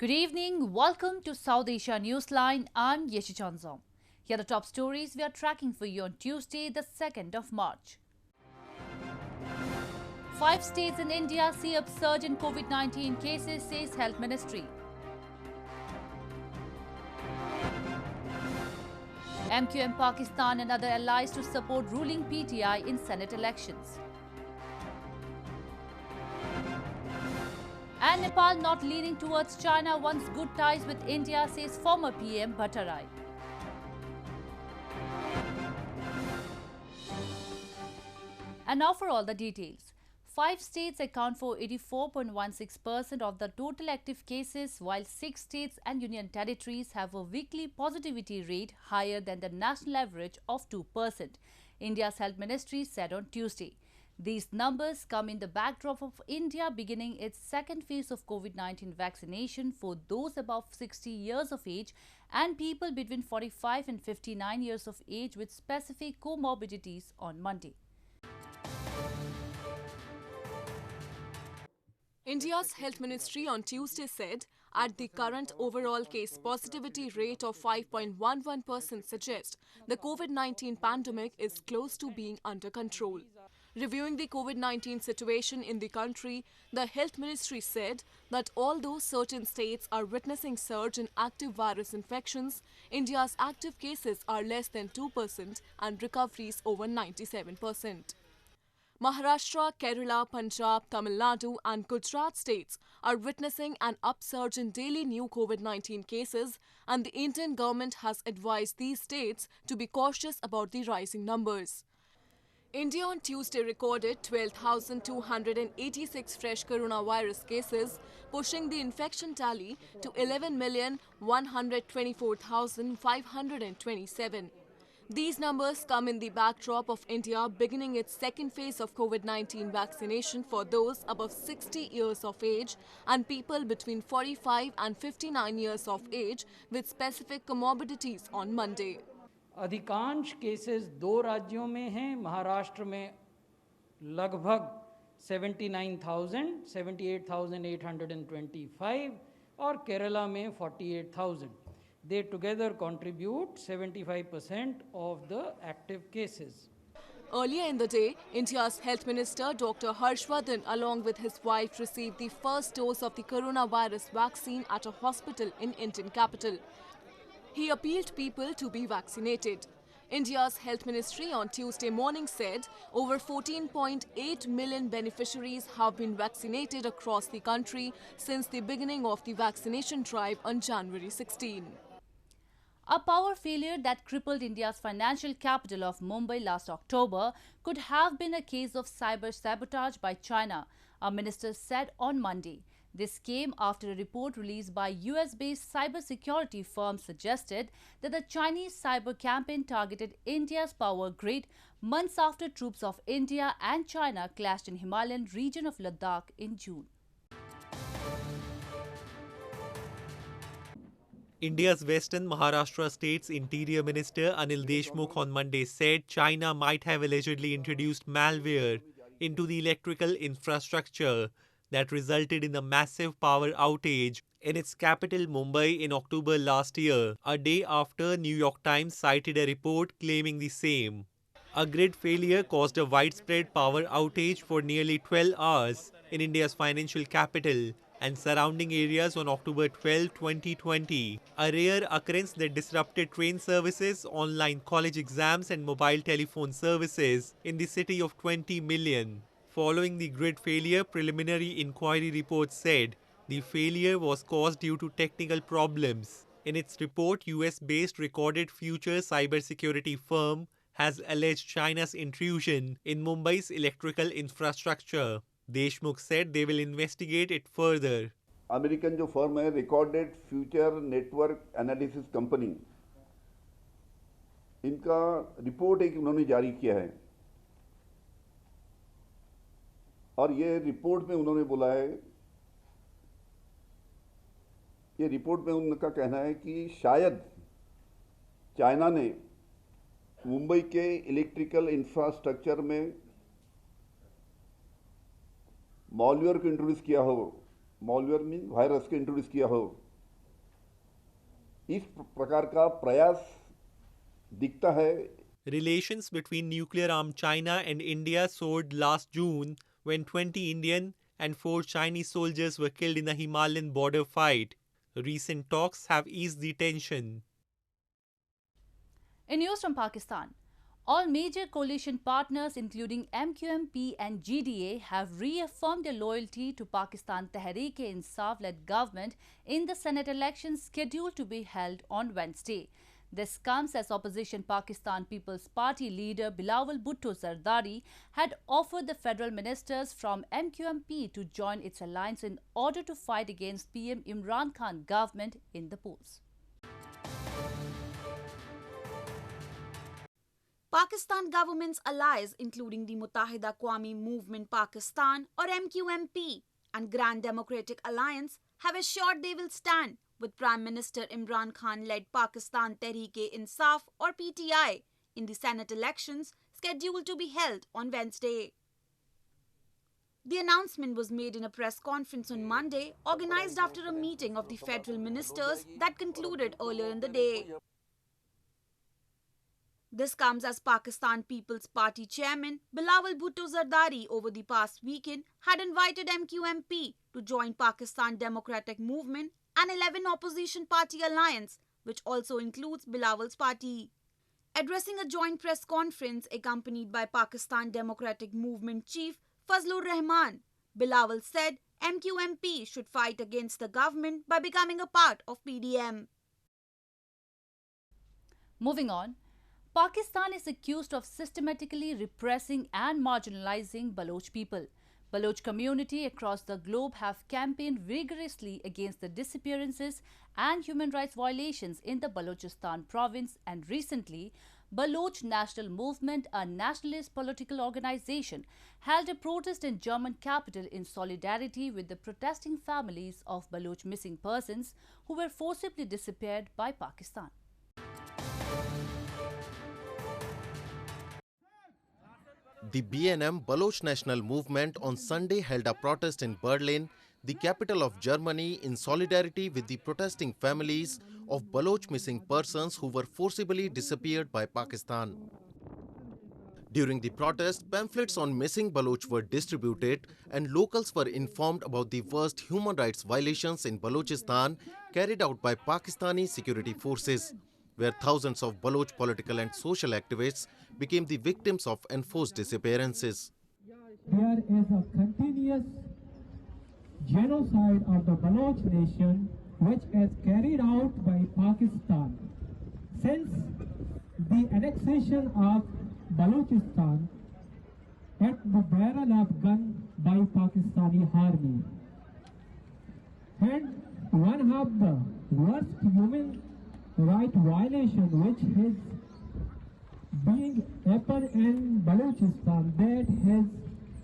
Good evening. Welcome to South Asia Newsline. I'm Yeshi Chanzom. Here are the top stories we are tracking for you on Tuesday, the 2nd of March. 5 states in India see upsurge in COVID-19 cases, says Health Ministry. MQM Pakistan and other allies to support ruling PTI in Senate elections. And Nepal not leaning towards China wants good ties with India, says former PM Bhattarai. And now for all the details. 5 states account for 84.16% of the total active cases, while 6 states and union territories have a weekly positivity rate higher than the national average of 2%, India's Health Ministry said on Tuesday. These numbers come in the backdrop of India beginning its second phase of COVID-19 vaccination for those above 60 years of age and people between 45 and 59 years of age with specific comorbidities on Monday. India's Health Ministry on Tuesday said at the current overall case positivity rate of 5.11% suggests the COVID-19 pandemic is close to being under control. Reviewing the COVID-19 situation in the country, the Health Ministry said that although certain states are witnessing surge in active virus infections, India's active cases are less than 2% and recoveries over 97%. Maharashtra, Kerala, Punjab, Tamil Nadu and Gujarat states are witnessing an upsurge in daily new COVID-19 cases, and the Indian government has advised these states to be cautious about the rising numbers. India on Tuesday recorded 12,286 fresh coronavirus cases, pushing the infection tally to 11,124,527. These numbers come in the backdrop of India beginning its second phase of COVID-19 vaccination for those above 60 years of age and people between 45 and 59 years of age with specific comorbidities on Monday. अधिकांश cases 2 राज्यों में हैं। महाराष्ट्र में लगभग 79,000, 78,825 और केरला में 48,000. They together contribute 75% of the active cases. Earlier in the day, India's Health Minister Dr. Harshvardhan along with his wife received the first dose of the coronavirus vaccine at a hospital in Indian capital. He appealed people to be vaccinated. India's Health Ministry on Tuesday morning said over 14.8 million beneficiaries have been vaccinated across the country since the beginning of the vaccination drive on January 16. A power failure that crippled India's financial capital of Mumbai last October could have been a case of cyber sabotage by China, a minister said on Monday. This came after a report released by US-based cybersecurity firm suggested that the Chinese cyber campaign targeted India's power grid months after troops of India and China clashed in Himalayan region of Ladakh in June. India's Western Maharashtra State's Interior Minister Anil Deshmukh on Monday said China might have allegedly introduced malware into the electrical infrastructure that resulted in a massive power outage in its capital Mumbai in October last year, a day after New York Times cited a report claiming the same. A grid failure caused a widespread power outage for nearly 12 hours in India's financial capital and surrounding areas on October 12, 2020, a rare occurrence that disrupted train services, online college exams and mobile telephone services in the city of 20 million. Following the grid failure, preliminary inquiry reports said the failure was caused due to technical problems. In its report, US-based Recorded Future cybersecurity firm has alleged China's intrusion in Mumbai's electrical infrastructure. Deshmukh said they will investigate it further. American जो firm है recorded future network analysis company, इनका report एक उन्होंने जारी किया है और ये रिपोर्ट में उन्होंने बोला है, ये रिपोर्ट में उनका कहना है कि शायद चाइना ने मुंबई के इलेक्ट्रिकल इंफ्रास्ट्रक्चर में मॉलवेयर को इंट्रोड्यूस किया हो, मॉलवेयर मीन वायरस को इंट्रोड्यूस किया हो इस प्रकार का प्रयास दिखता है। Relations between nuclear-armed China and India soared last June when 20 Indian and 4 Chinese soldiers were killed in a Himalayan border fight. Recent talks have eased the tension. In news from Pakistan, all major coalition partners including MQMP and GDA have reaffirmed their loyalty to Pakistan Tehreek-e-Insaf-led government in the Senate elections scheduled to be held on Wednesday. This comes as opposition Pakistan People's Party leader Bilawal Bhutto Zardari had offered the federal ministers from MQMP to join its alliance in order to fight against PM Imran Khan government in the polls. Pakistan government's allies including the Muttahida Qawmi Movement Pakistan or MQMP and Grand Democratic Alliance have assured they will stand with Prime Minister Imran Khan-led Pakistan Tehreek-e-Insaf or PTI in the Senate elections scheduled to be held on Wednesday. The announcement was made in a press conference on Monday, organized after a meeting of the federal ministers that concluded earlier in the day. This comes as Pakistan People's Party chairman Bilawal Bhutto Zardari over the past weekend had invited MQMP to join Pakistan Democratic Movement, an 11 opposition party alliance which also includes Bilawal's party. Addressing a joint press conference accompanied by Pakistan Democratic Movement chief Fazlur Rahman, Bilawal said MQMP should fight against the government by becoming a part of PDM. Moving on, Pakistan is accused of systematically repressing and marginalizing Baloch people. Baloch community across the globe have campaigned vigorously against the disappearances and human rights violations in the Balochistan province, and recently, Baloch National Movement, a nationalist political organization, held a protest in German capital in solidarity with the protesting families of Baloch missing persons who were forcibly disappeared by Pakistan. The BNM Baloch National Movement on Sunday held a protest in Berlin, the capital of Germany, in solidarity with the protesting families of Baloch missing persons who were forcibly disappeared by Pakistan. During the protest, pamphlets on missing Baloch were distributed and locals were informed about the worst human rights violations in Balochistan carried out by Pakistani security forces, where thousands of Baloch political and social activists became the victims of enforced disappearances. There is a continuous genocide of the Baloch nation which is carried out by Pakistan. Since the annexation of Balochistan at the barrel of gun by Pakistani army. And one of the worst human right violation which is being happened in Balochistan, that is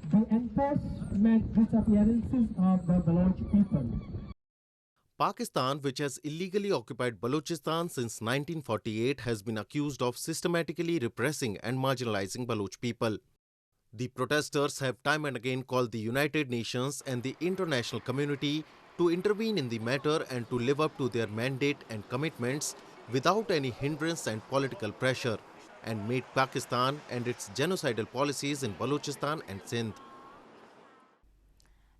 the enforcement disappearances of the Baloch people. Pakistan, which has illegally occupied Balochistan since 1948, has been accused of systematically repressing and marginalizing Baloch people. The protesters have time and again called the United Nations and the international community to intervene in the matter and to live up to their mandate and commitments without any hindrance and political pressure, and made Pakistan and its genocidal policies in Balochistan and Sindh.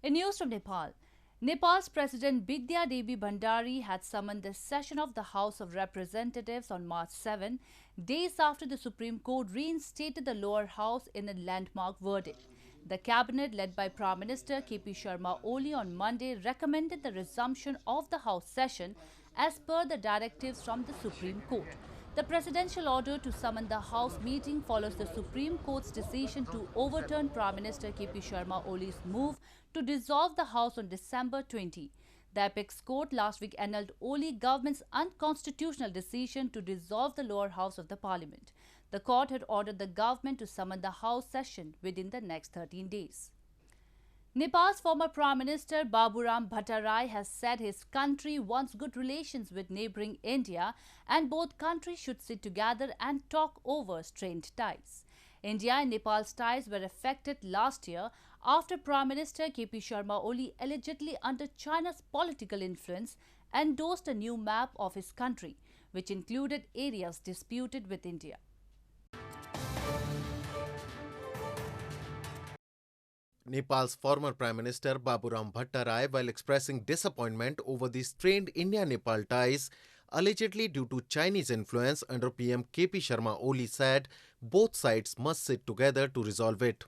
In news from Nepal, Nepal's President Bidya Devi Bhandari had summoned the session of the House of Representatives on March 7, days after the Supreme Court reinstated the lower house in a landmark verdict. The cabinet, led by Prime Minister KP Sharma Oli on Monday, recommended the resumption of the House session as per the directives from the Supreme Court. The presidential order to summon the House meeting follows the Supreme Court's decision to overturn Prime Minister KP Sharma Oli's move to dissolve the House on December 20. The Apex Court last week annulled Oli government's unconstitutional decision to dissolve the lower house of the parliament. The court had ordered the government to summon the House session within the next 13 days. Nepal's former Prime Minister Baburam Bhattarai has said his country wants good relations with neighbouring India and both countries should sit together and talk over strained ties. India and Nepal's ties were affected last year after Prime Minister KP Sharma Oli, allegedly under China's political influence, endorsed a new map of his country, which included areas disputed with India. Nepal's former Prime Minister Baburam Bhattarai, while expressing disappointment over the strained India-Nepal ties, allegedly due to Chinese influence under PM KP Sharma Oli, said both sides must sit together to resolve it.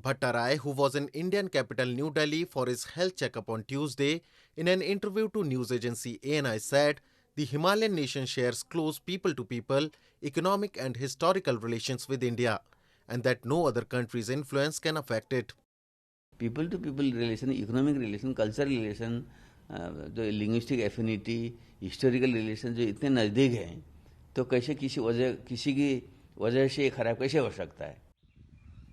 Bhattarai, who was in Indian capital New Delhi for his health checkup on Tuesday, in an interview to news agency ANI said the Himalayan nation shares close people-to-people, economic and historical relations with India, and that no other country's influence can affect it. People to people relation, economic relation, cultural relation, जो linguistic affinity, historical relation जो इतने नज़दीक हैं, तो कैसे किसी की वजह से खराब कैसे हो सकता है?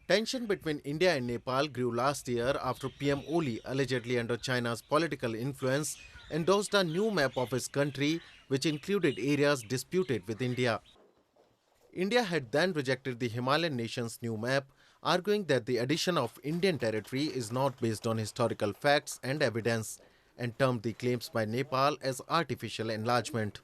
Tension between India and Nepal grew last year after PM Oli, allegedly under China's political influence, endorsed a new map of his country which included areas disputed with India. India had then rejected the Himalayan nation's new map, arguing that the addition of Indian territory is not based on historical facts and evidence, and termed the claims by Nepal as artificial enlargement.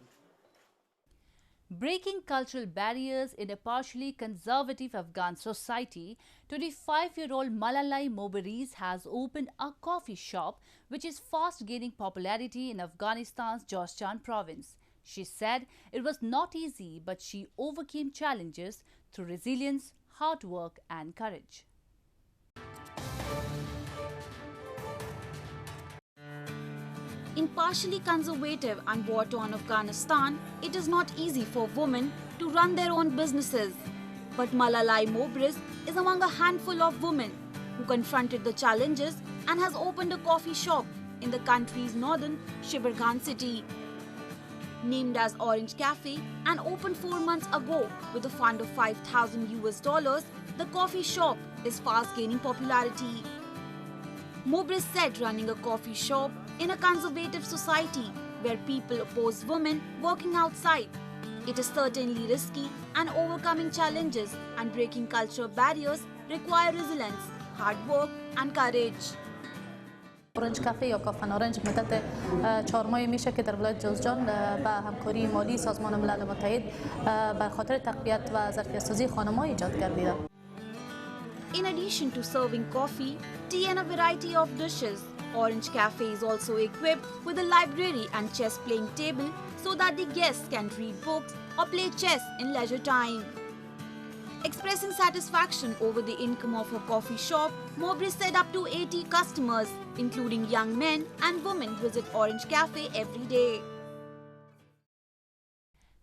Breaking cultural barriers in a partially conservative Afghan society, 25-year-old Malalai Mobariz has opened a coffee shop which is fast gaining popularity in Afghanistan's Jozjan province. She said it was not easy, but she overcame challenges through resilience, hard work and courage. In partially conservative and war-torn Afghanistan, it is not easy for women to run their own businesses. But Malalai Mobariz is among a handful of women who confronted the challenges and has opened a coffee shop in the country's northern Shibargan city. Named as Orange Cafe and opened 4 months ago with a fund of $5,000, the coffee shop is fast gaining popularity. Mobariz said running a coffee shop in a conservative society where people oppose women working outside, it is certainly risky, and overcoming challenges and breaking cultural barriers require resilience, hard work and courage. اورنج کافه یا کافه اورنج مدت 4 ماهی میشه که در ولایت جوزجان با همکاری مالی سازمان ملل متحد به خاطر تقویت و ظرفیت‌سازی خانم‌ها ایجاد گردیده. In addition to serving coffee, tea and a variety of dishes, Orange Cafe is also equipped with a library and chess playing table so that the guests can read books or play chess in leisure time. Expressing satisfaction over the income of her coffee shop, Mobariz said up to 80 customers, including young men and women, visit Orange Cafe every day.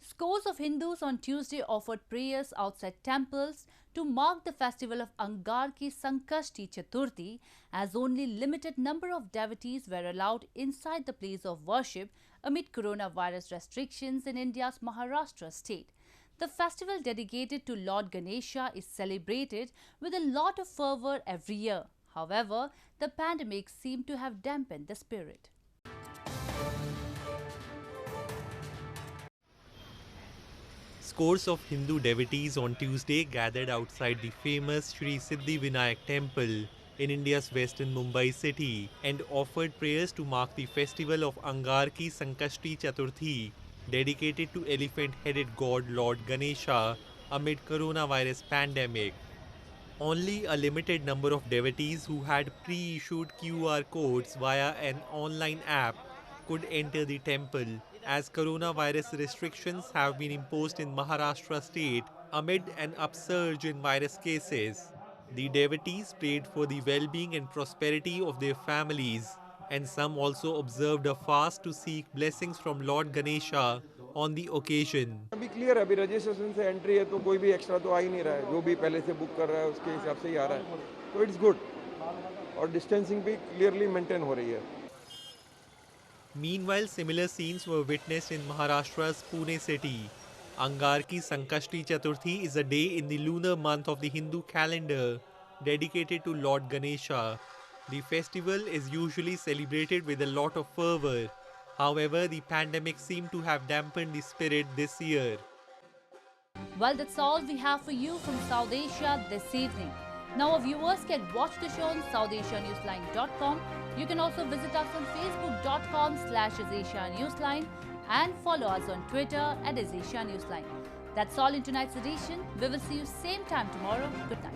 Scores of Hindus on Tuesday offered prayers outside temples to mark the festival of Angarki Sankashti Chaturthi, as only limited number of devotees were allowed inside the place of worship amid coronavirus restrictions in India's Maharashtra state. The festival dedicated to Lord Ganesha is celebrated with a lot of fervour every year. However, the pandemic seemed to have dampened the spirit. Scores of Hindu devotees on Tuesday gathered outside the famous Sri Siddhi Vinayak temple in India's western Mumbai city and offered prayers to mark the festival of Angarki Sankashti Chaturthi, dedicated to elephant-headed god Lord Ganesha amid coronavirus pandemic. Only a limited number of devotees who had pre-issued QR codes via an online app could enter the temple, as coronavirus restrictions have been imposed in Maharashtra state amid an upsurge in virus cases. The devotees prayed for the well-being and prosperity of their families, and some also observed a fast to seek blessings from Lord Ganesha on the occasion. अभी clear है, अभी registration से entry है तो कोई भी extra तो आ ही नहीं रहा है, जो भी पहले से बुक कर रहा है उसके हिसाब से ही आ रहा है, तो इट्स गुड और डिस्टेंसिंग भी क्लियरली मेंटेन हो रही है. Meanwhile, similar scenes were witnessed in Maharashtra's Pune city. Angarki Sankashti Chaturthi is a day in the lunar month of the Hindu calendar dedicated to Lord Ganesha. The festival is usually celebrated with a lot of fervour. However, the pandemic seemed to have dampened the spirit this year. Well, that's all we have for you from South Asia this evening. Now our viewers can watch the show on SouthAsiaNewsline.com. You can also visit us on Facebook.com/AsAsiaNewsline and follow us on Twitter @AsAsiaNewsline. That's all in tonight's edition. We will see you same time tomorrow. Good night.